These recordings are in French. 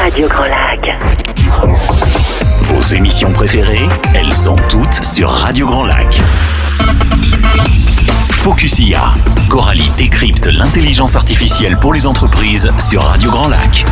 Radio Grand Lac. Vos émissions préférées, elles sont toutes sur Radio Grand Lac. Focus IA. Coralie décrypte l'intelligence artificielle pour les entreprises sur Radio Grand Lac.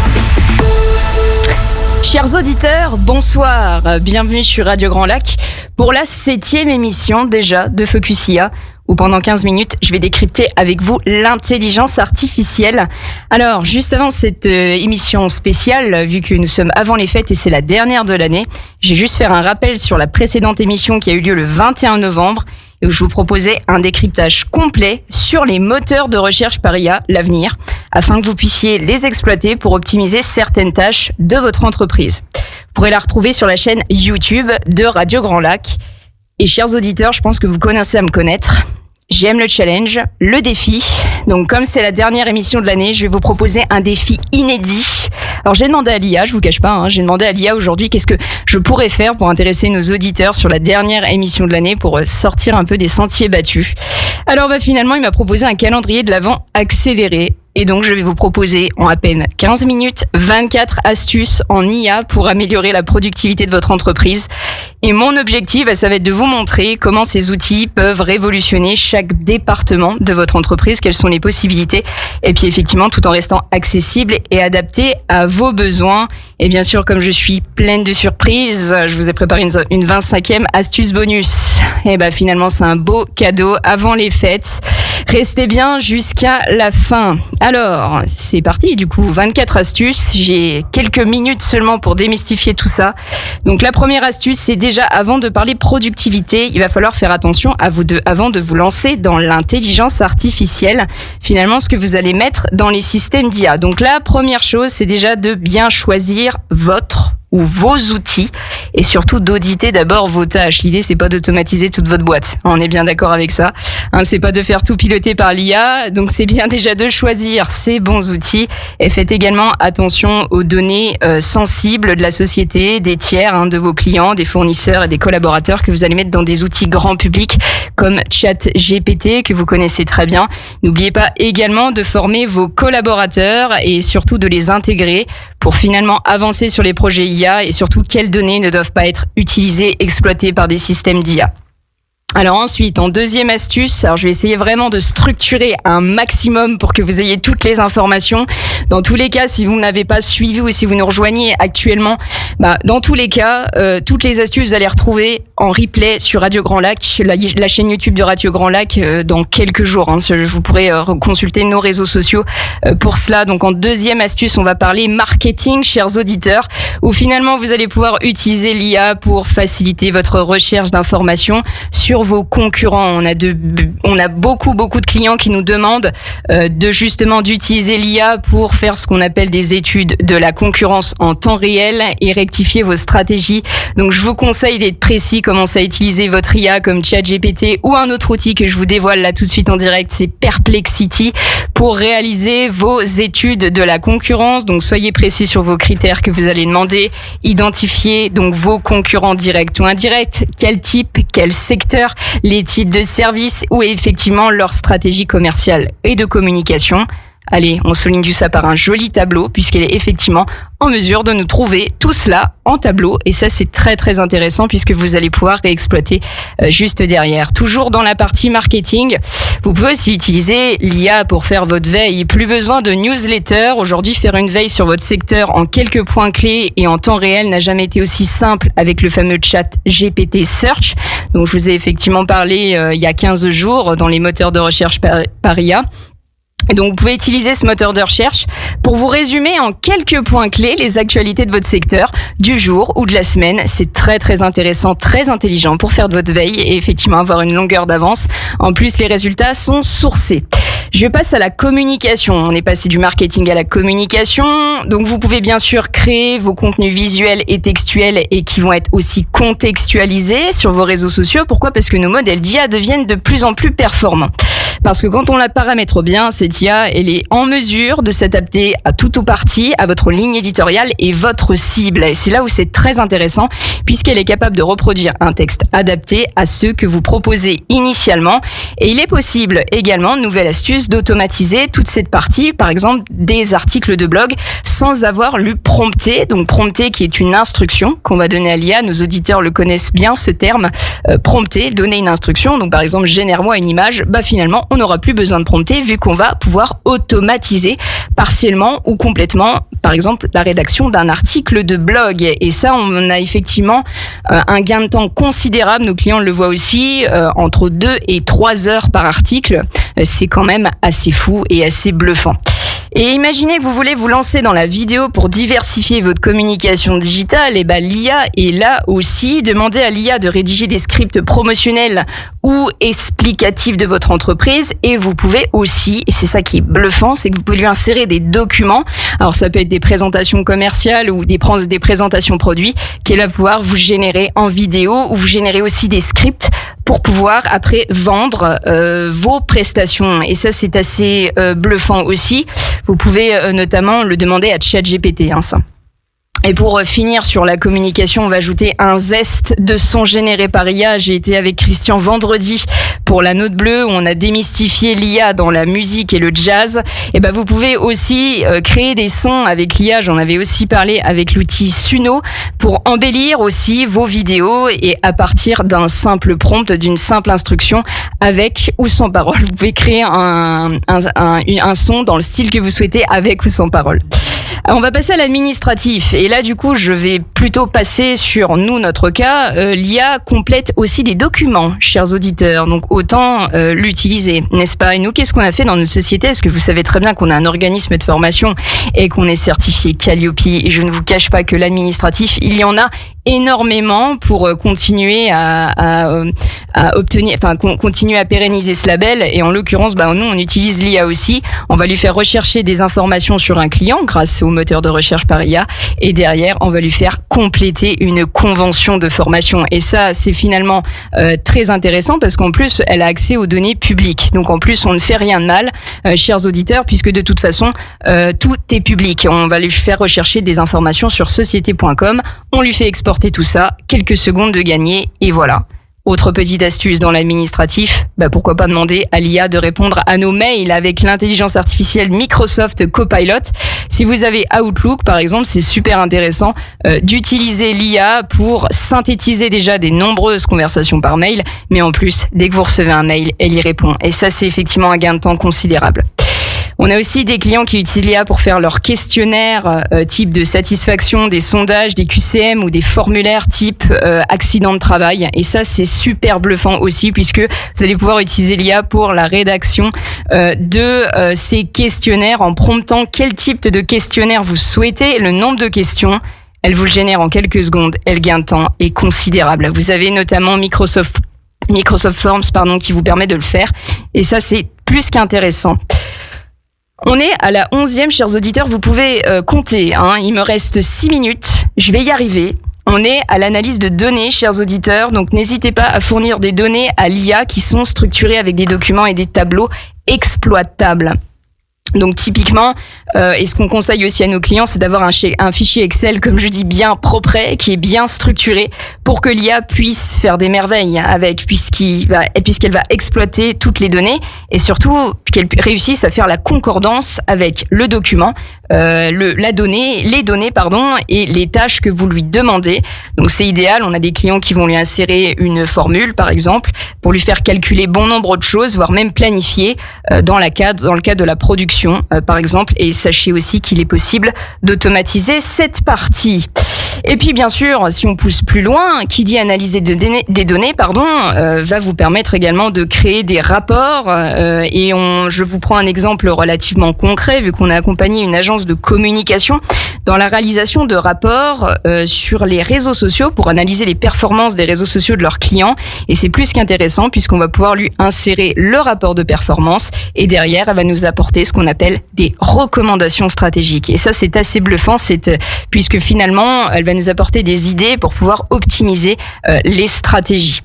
Chers auditeurs, bonsoir. Bienvenue sur Radio Grand Lac pour la 7e émission déjà de Focus IA, où pendant 15 minutes, je vais décrypter avec vous l'intelligence artificielle. Alors, juste avant cette émission spéciale, vu que nous sommes avant les fêtes et c'est la dernière de l'année, je vais juste faire un rappel sur la précédente émission qui a eu lieu le 21 novembre, et où je vous proposais un décryptage complet sur les moteurs de recherche par IA, l'avenir, afin que vous puissiez les exploiter pour optimiser certaines tâches de votre entreprise. Vous pourrez la retrouver sur la chaîne YouTube de Radio Grand Lac. Et chers auditeurs, je pense que vous commencez à me connaître. J'aime le challenge, le défi. Donc comme c'est la dernière émission de l'année, je vais vous proposer un défi inédit. Alors j'ai demandé à l'IA, je vous cache pas, j'ai demandé à l'IA aujourd'hui qu'est-ce que je pourrais faire pour intéresser nos auditeurs sur la dernière émission de l'année pour sortir un peu des sentiers battus. Alors finalement, il m'a proposé un calendrier de l'Avent accéléré. Et donc, je vais vous proposer en à peine 15 minutes, 24 astuces en IA pour améliorer la productivité de votre entreprise. Et mon objectif, ça va être de vous montrer comment ces outils peuvent révolutionner chaque département de votre entreprise, quelles sont les possibilités. Et puis, effectivement, tout en restant accessible et adapté à vos besoins. Et bien sûr, comme je suis pleine de surprises, je vous ai préparé une 25e astuce bonus. Et finalement, c'est un beau cadeau avant les fêtes. Restez bien jusqu'à la fin. Alors, c'est parti, du coup, 24 astuces. J'ai quelques minutes seulement pour démystifier tout ça. Donc, la première astuce, c'est déjà, avant de parler productivité, il va falloir faire attention avant de vous lancer dans l'intelligence artificielle. Finalement, ce que vous allez mettre dans les systèmes d'IA. Donc, la première chose, c'est déjà de bien choisir votre ou vos outils et surtout d'auditer d'abord vos tâches. L'idée, c'est pas d'automatiser toute votre boîte. On est bien d'accord avec ça. C'est pas de faire tout piloter par l'IA. Donc, c'est bien déjà de choisir ces bons outils et faites également attention aux données sensibles de la société, des tiers, de vos clients, des fournisseurs et des collaborateurs que vous allez mettre dans des outils grand public comme ChatGPT que vous connaissez très bien. N'oubliez pas également de former vos collaborateurs et surtout de les intégrer pour finalement avancer sur les projets IA et surtout quelles données ne doivent pas être utilisées, exploitées par des systèmes d'IA. Alors ensuite, en deuxième astuce, je vais essayer vraiment de structurer un maximum pour que vous ayez toutes les informations. Dans tous les cas, si vous n'avez pas suivi ou si vous nous rejoignez actuellement, dans tous les cas, toutes les astuces, vous allez retrouver en replay sur Radio Grand Lac, la chaîne YouTube de Radio Grand Lac, dans quelques jours. Vous pourrez consulter nos réseaux sociaux pour cela. Donc en deuxième astuce, on va parler marketing, chers auditeurs, où finalement vous allez pouvoir utiliser l'IA pour faciliter votre recherche d'informations sur vos concurrents. On a beaucoup de clients qui nous demandent d'utiliser l'IA pour faire ce qu'on appelle des études de la concurrence en temps réel et rectifier vos stratégies. Donc je vous conseille d'être précis, commencez à utiliser votre IA comme ChatGPT ou un autre outil que je vous dévoile là tout de suite en direct, c'est Perplexity, pour réaliser vos études de la concurrence. Donc soyez précis sur vos critères que vous allez demander, identifiez donc vos concurrents directs ou indirects, quel type, quel secteur, les types de services ou effectivement leur stratégie commerciale et de communication. Allez, on souligne tout ça par un joli tableau puisqu'elle est effectivement en mesure de nous trouver tout cela en tableau et ça c'est très intéressant puisque vous allez pouvoir réexploiter juste derrière. Toujours dans la partie marketing, vous pouvez aussi utiliser l'IA pour faire votre veille. Plus besoin de newsletter. Aujourd'hui, faire une veille sur votre secteur en quelques points clés et en temps réel n'a jamais été aussi simple avec le fameux chat GPT Search. Donc je vous ai effectivement parlé il y a 15 jours dans les moteurs de recherche par IA. Et donc, vous pouvez utiliser ce moteur de recherche pour vous résumer en quelques points clés les actualités de votre secteur, du jour ou de la semaine. C'est très intéressant, très intelligent pour faire de votre veille et effectivement avoir une longueur d'avance. En plus, les résultats sont sourcés. Je passe à la communication. On est passé du marketing à la communication. Donc, vous pouvez bien sûr créer vos contenus visuels et textuels et qui vont être aussi contextualisés sur vos réseaux sociaux. Pourquoi ? Parce que nos modèles d'IA deviennent de plus en plus performants. Parce que quand on la paramètre bien, cette IA, elle est en mesure de s'adapter à tout ou partie à votre ligne éditoriale et votre cible. Et c'est là où c'est très intéressant, puisqu'elle est capable de reproduire un texte adapté à ceux que vous proposez initialement. Et il est possible également, nouvelle astuce, d'automatiser toute cette partie, par exemple des articles de blog, sans avoir lu prompter. Donc prompter qui est une instruction qu'on va donner à l'IA. Nos auditeurs le connaissent bien, ce terme, prompter, donner une instruction. Donc par exemple, génère-moi une image. Finalement, on n'aura plus besoin de prompter vu qu'on va pouvoir automatiser partiellement ou complètement, par exemple, la rédaction d'un article de blog. Et ça, on a effectivement un gain de temps considérable. Nos clients le voient aussi, entre 2 et 3 heures par article. C'est quand même assez fou et assez bluffant. Et imaginez que vous voulez vous lancer dans la vidéo pour diversifier votre communication digitale, et l'IA est là aussi. Demandez à l'IA de rédiger des scripts promotionnels ou explicatifs de votre entreprise, et vous pouvez aussi, et c'est ça qui est bluffant, c'est que vous pouvez lui insérer des documents. Alors ça peut être des présentations commerciales ou des présentations produits qu'elle va pouvoir vous générer en vidéo, ou vous générer aussi des scripts pour pouvoir après vendre vos prestations. Et ça, c'est assez bluffant aussi. Vous pouvez notamment le demander à ChatGPT, ça. Et pour finir sur la communication, on va ajouter un zeste de son généré par IA. J'ai été avec Christian vendredi pour la Note Bleue où on a démystifié l'IA dans la musique et le jazz. Et vous pouvez aussi créer des sons avec l'IA. J'en avais aussi parlé avec l'outil Suno pour embellir aussi vos vidéos et à partir d'un simple prompt, d'une simple instruction avec ou sans parole. Vous pouvez créer un son dans le style que vous souhaitez avec ou sans parole. Alors, on va passer à l'administratif. Et là, du coup, je vais plutôt passer sur notre cas. L'IA complète aussi des documents, chers auditeurs. Donc, autant l'utiliser, n'est-ce pas? Et nous, qu'est-ce qu'on a fait dans notre société? Parce que vous savez très bien qu'on a un organisme de formation et qu'on est certifié Calliope. Et je ne vous cache pas que l'administratif, il y en a énormément pour continuer à obtenir, continuer à pérenniser ce label. Et en l'occurrence, nous, on utilise l'IA aussi. On va lui faire rechercher des informations sur un client grâce au moteur de recherche par IA. Et derrière, on va lui faire compléter une convention de formation. Et ça, c'est finalement très intéressant parce qu'en plus, elle a accès aux données publiques. Donc en plus, on ne fait rien de mal, chers auditeurs, puisque de toute façon, tout est public. On va lui faire rechercher des informations sur société.com. On lui fait exporter tout ça, quelques secondes de gagner, et voilà. Autre petite astuce dans l'administratif, pourquoi pas demander à l'IA de répondre à nos mails avec l'intelligence artificielle Microsoft Copilot. Si vous avez Outlook, par exemple, c'est super intéressant d'utiliser l'IA pour synthétiser déjà des nombreuses conversations par mail, mais en plus, dès que vous recevez un mail, elle y répond. Et ça, c'est effectivement un gain de temps considérable. On a aussi des clients qui utilisent l'IA pour faire leurs questionnaires type de satisfaction, des sondages, des QCM ou des formulaires type accident de travail. Et ça, c'est super bluffant aussi puisque vous allez pouvoir utiliser l'IA pour la rédaction de ces questionnaires en promptant quel type de questionnaire vous souhaitez, le nombre de questions. Elle vous le génère en quelques secondes. Elle gagne de temps est considérable. Vous avez notamment Microsoft Forms, qui vous permet de le faire. Et ça, c'est plus qu'intéressant. On est à la 11e, chers auditeurs, vous pouvez compter, il me reste 6 minutes, je vais y arriver. On est à l'analyse de données, chers auditeurs, donc n'hésitez pas à fournir des données à l'IA qui sont structurées avec des documents et des tableaux exploitables. Donc typiquement, et ce qu'on conseille aussi à nos clients, c'est d'avoir un fichier Excel, comme je dis, bien propre, qui est bien structuré pour que l'IA puisse faire des merveilles avec, puisqu'elle va exploiter toutes les données et surtout qu'elle réussisse à faire la concordance avec le document, les données, et les tâches que vous lui demandez. Donc c'est idéal. On a des clients qui vont lui insérer une formule, par exemple, pour lui faire calculer bon nombre de choses, voire même planifier dans le cadre de la production. Par exemple, et sachez aussi qu'il est possible d'automatiser cette partie. Et puis bien sûr, si on pousse plus loin, qui dit analyser des données, va vous permettre également de créer des rapports. Je vous prends un exemple relativement concret, vu qu'on a accompagné une agence de communication dans la réalisation de rapports sur les réseaux sociaux pour analyser les performances des réseaux sociaux de leurs clients. Et c'est plus qu'intéressant puisqu'on va pouvoir lui insérer le rapport de performance et derrière, elle va nous apporter ce qu'on appelle des recommandations stratégiques. Et ça, c'est assez bluffant, puisque finalement, elle va nous apporter des idées pour pouvoir optimiser les stratégies.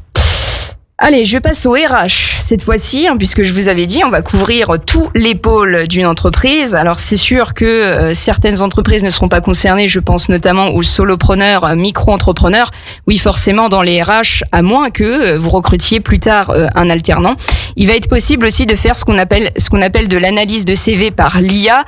Allez, je passe au RH cette fois-ci, puisque je vous avais dit, on va couvrir tous les pôles d'une entreprise. Alors c'est sûr que certaines entreprises ne seront pas concernées, je pense notamment aux solopreneurs, micro-entrepreneurs. Oui, forcément, dans les RH, à moins que vous recrutiez plus tard un alternant, il va être possible aussi de faire ce qu'on appelle de l'analyse de CV par l'IA.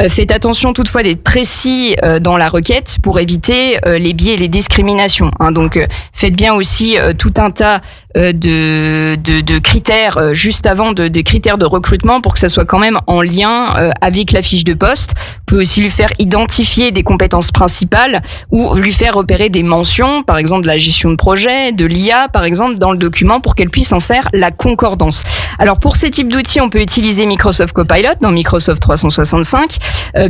Faites attention toutefois d'être précis dans la requête pour éviter les biais et les discriminations. Donc faites bien aussi tout un tas de critères juste avant des critères de recrutement pour que ça soit quand même en lien avec la fiche de poste. Vous pouvez aussi lui faire identifier des compétences principales ou lui faire repérer des mentions, par exemple de la gestion de projet, de l'IA par exemple dans le document pour qu'elle puisse en faire la concordance. Alors pour ces types d'outils, on peut utiliser Microsoft Copilot dans Microsoft 365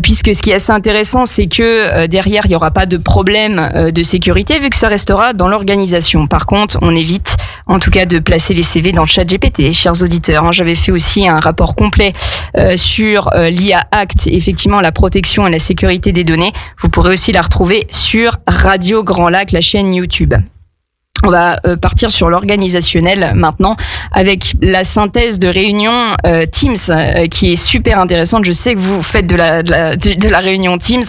puisque ce qui est assez intéressant, c'est que derrière il n'y aura pas de problème de sécurité vu que ça restera dans l'organisation. Par contre, on évite en tout cas de placer les CV dans le chat GPT, chers auditeurs. J'avais fait aussi un rapport complet sur l'IA Act, effectivement la protection et la sécurité des données. Vous pourrez aussi la retrouver sur Radio Grand Lac, la chaîne YouTube. On va partir sur l'organisationnel maintenant avec la synthèse de réunion Teams qui est super intéressante. Je sais que vous faites de la réunion Teams,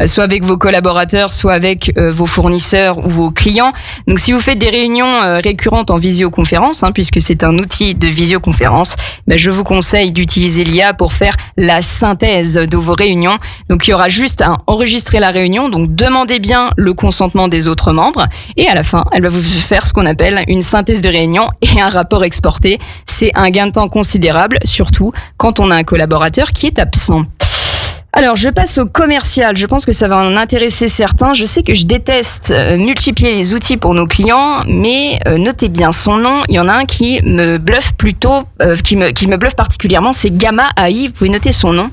soit avec vos collaborateurs, soit avec vos fournisseurs ou vos clients. Donc si vous faites des réunions récurrentes en visioconférence, puisque c'est un outil de visioconférence, je vous conseille d'utiliser l'IA pour faire la synthèse de vos réunions. Donc il y aura juste à enregistrer la réunion, donc demandez bien le consentement des autres membres et à la fin, elle va vous faire ce qu'on appelle une synthèse de réunion et un rapport exporté. C'est un gain de temps considérable, surtout quand on a un collaborateur qui est absent. Alors, je passe au commercial. Je pense que ça va en intéresser certains. Je sais que je déteste multiplier les outils pour nos clients, mais notez bien son nom. Il y en a un qui me bluffe plutôt, qui me bluffe particulièrement, c'est Gamma AI. Vous pouvez noter son nom.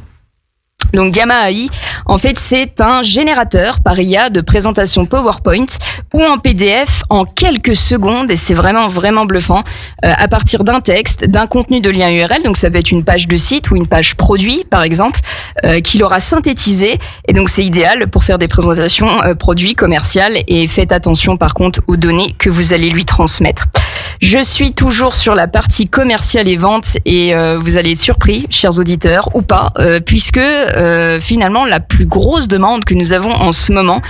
Donc Gamma AI, en fait, c'est un générateur par IA de présentation PowerPoint ou en PDF en quelques secondes, et c'est vraiment bluffant, à partir d'un texte, d'un contenu de lien URL, donc ça peut être une page de site ou une page produit, par exemple, qu'il aura synthétisé, et donc c'est idéal pour faire des présentations produits commerciales, et faites attention par contre aux données que vous allez lui transmettre. Je suis toujours sur la partie commerciale et vente, et vous allez être surpris, chers auditeurs, ou pas, puisque finalement la plus grosse demande que nous avons en ce moment,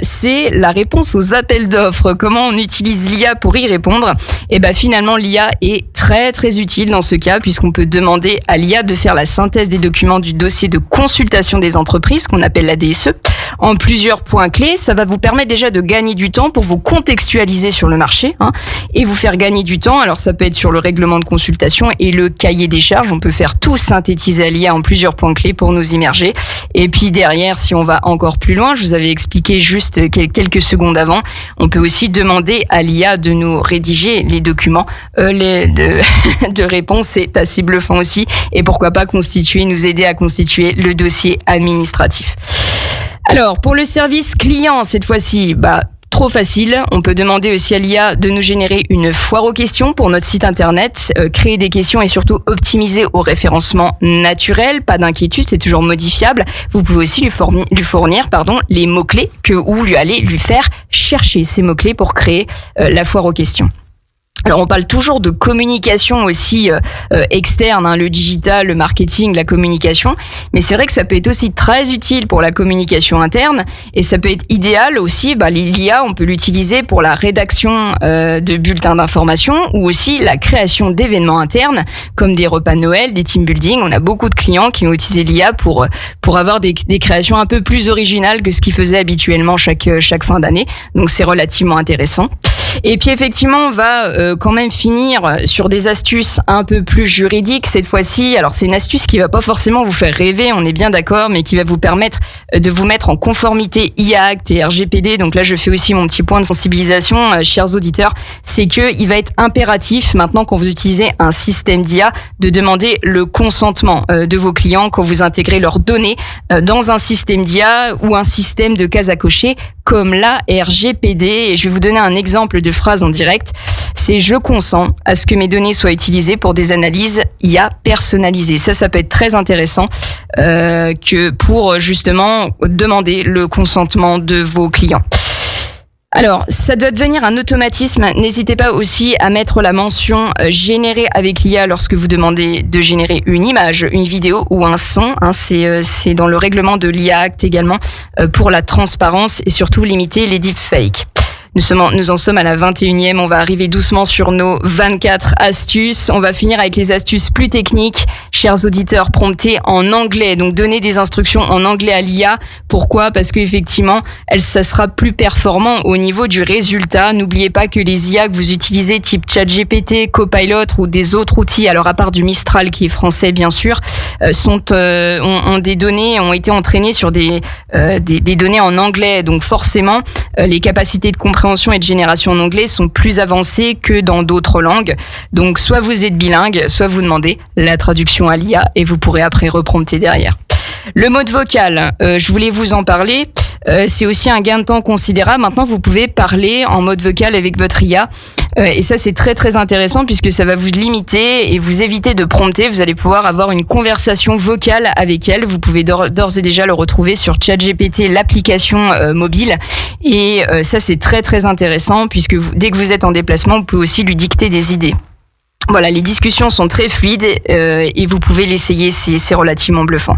c'est la réponse aux appels d'offres. Comment on utilise l'IA pour y répondre? Et finalement l'IA est très utile dans ce cas, puisqu'on peut demander à l'IA de faire la synthèse des documents du dossier de consultation des entreprises, qu'on appelle la DSE, en plusieurs points clés. Ça va vous permettre déjà de gagner du temps pour vous contextualiser sur le marché, et vous faire gagner du temps. Alors ça peut être sur le règlement de consultation et le cahier des charges. On peut faire tout synthétiser à l'IA en plusieurs points clés pour nous immerger. Et puis derrière, si on va encore plus loin, je vous avais expliqué juste quelques secondes avant, on peut aussi demander à l'IA de nous rédiger les documents de réponse. C'est assez bluffant aussi. Et pourquoi pas nous aider à constituer le dossier administratif. Alors, pour le service client, cette fois-ci, trop facile. On peut demander aussi à l'IA de nous générer une foire aux questions pour notre site internet, créer des questions et surtout optimiser au référencement naturel. Pas d'inquiétude, c'est toujours modifiable. Vous pouvez aussi lui fournir les mots-clés ou lui faire chercher ces mots-clés pour créer la foire aux questions. Alors on parle toujours de communication aussi externe, le digital, le marketing, la communication, mais c'est vrai que ça peut être aussi très utile pour la communication interne, et ça peut être idéal aussi, l'IA on peut l'utiliser pour la rédaction de bulletins d'information ou aussi la création d'événements internes comme des repas de Noël, des team building. On a beaucoup de clients qui ont utilisé l'IA pour avoir des créations un peu plus originales que ce qu'ils faisaient habituellement chaque fin d'année, donc c'est relativement intéressant. Et puis effectivement, on va quand même finir sur des astuces un peu plus juridiques cette fois-ci. Alors c'est une astuce qui va pas forcément vous faire rêver, on est bien d'accord, mais qui va vous permettre de vous mettre en conformité IA Act et RGPD. Donc là, je fais aussi mon petit point de sensibilisation, chers auditeurs, c'est que il va être impératif maintenant quand vous utilisez un système d'IA de demander le consentement de vos clients quand vous intégrez leurs données dans un système d'IA ou un système de cases à cocher comme la RGPD. Et je vais vous donner un exemple de phrase en direct. C'est « Je consens à ce que mes données soient utilisées pour des analyses IA personnalisées ». Ça peut être très intéressant que pour justement demander le consentement de vos clients. Alors, ça doit devenir un automatisme. N'hésitez pas aussi à mettre la mention générée avec l'IA lorsque vous demandez de générer une image, une vidéo ou un son. C'est dans le règlement de l'IA Act également pour la transparence et surtout limiter les deepfakes. Nous en sommes à la 21e, on va arriver doucement sur nos 24 astuces. On va finir avec les astuces plus techniques. Chers auditeurs, promptez en anglais, donc donnez des instructions en anglais à l'IA. Pourquoi ? Parce qu'effectivement, ça sera plus performant au niveau du résultat. N'oubliez pas que les IA que vous utilisez, type ChatGPT, Copilot ou des autres outils, alors à part du Mistral qui est français bien sûr, ont des données, ont été entraînées sur des données en anglais. Donc forcément, les capacités de compréhension et de génération en anglais sont plus avancées que dans d'autres langues. Donc soit vous êtes bilingue, soit vous demandez la traduction à l'IA et vous pourrez après reprompter derrière. Le mode vocal, je voulais vous en parler. C'est aussi un gain de temps considérable. Maintenant, vous pouvez parler en mode vocal avec votre IA. Et ça, c'est très très intéressant puisque ça va vous limiter et vous éviter de prompter. Vous allez pouvoir avoir une conversation vocale avec elle. Vous pouvez d'ores et déjà le retrouver sur ChatGPT, l'application mobile. Et ça, c'est très très intéressant puisque dès que vous êtes en déplacement, vous pouvez aussi lui dicter des idées. Voilà, les discussions sont très fluides et vous pouvez l'essayer, c'est relativement bluffant.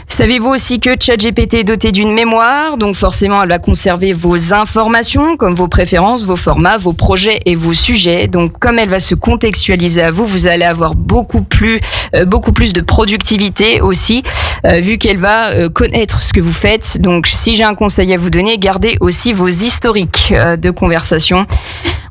Savez-vous aussi que ChatGPT est doté d'une mémoire, donc forcément elle va conserver vos informations, comme vos préférences, vos formats, vos projets et vos sujets. Donc comme elle va se contextualiser à vous, vous allez avoir beaucoup plus de productivité aussi, vu qu'elle va connaître ce que vous faites. Donc si j'ai un conseil à vous donner, gardez aussi vos historiques de conversation.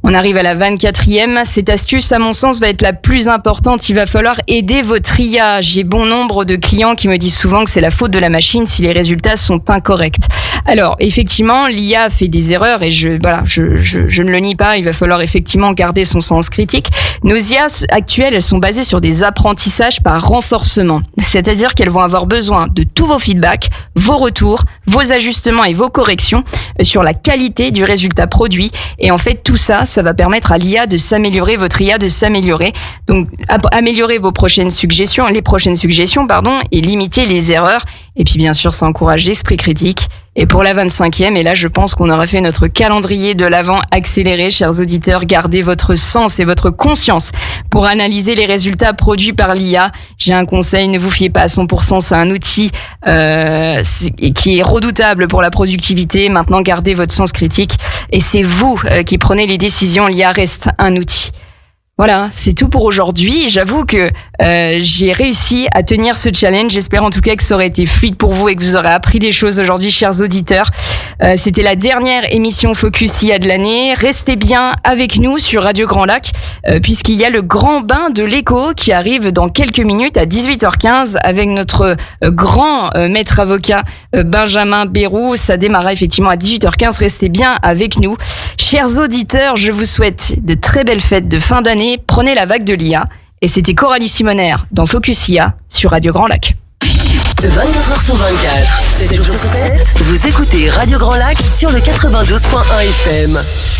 On arrive à la 24e. Cette astuce, à mon sens, va être la plus importante. Il va falloir aider votre IA. J'ai bon nombre de clients qui me disent souvent que c'est la faute de la machine si les résultats sont incorrects. Alors, effectivement, l'IA fait des erreurs et je ne le nie pas. Il va falloir effectivement garder son sens critique. Nos IA actuelles, elles sont basées sur des apprentissages par renforcement. C'est-à-dire qu'elles vont avoir besoin de tous vos feedbacks, vos retours, vos ajustements et vos corrections sur la qualité du résultat produit. Et en fait, tout ça, ça va permettre à l'IA de s'améliorer, votre IA de s'améliorer. Donc, améliorer les prochaines suggestions, et limiter les erreurs. Et puis, bien sûr, ça encourage l'esprit critique. Et pour la 25e, et là, je pense qu'on aura fait notre calendrier de l'Avent accéléré. Chers auditeurs, gardez votre sens et votre conscience pour analyser les résultats produits par l'IA. J'ai un conseil, ne vous fiez pas à 100%, c'est un outil qui est redoutable pour la productivité. Maintenant, gardez votre sens critique et c'est vous qui prenez les décisions. L'IA reste un outil. Voilà, c'est tout pour aujourd'hui. J'avoue que j'ai réussi à tenir ce challenge. J'espère en tout cas que ça aurait été fluide pour vous et que vous aurez appris des choses aujourd'hui, chers auditeurs. C'était la dernière émission Focus IA de l'année. Restez bien avec nous sur Radio Grand Lac, puisqu'il y a le grand bain de l'écho qui arrive dans quelques minutes à 18h15 avec notre grand maître avocat Benjamin Bérou. Ça démarra effectivement à 18h15. Restez bien avec nous. Chers auditeurs, je vous souhaite de très belles fêtes de fin d'année. Prenez la vague de l'IA. Et c'était Coralie Simonaire dans Focus IA sur Radio Grand Lac. 24h sur 24, 7 jours sur 7, vous écoutez Radio Grand Lac sur le 92.1 FM.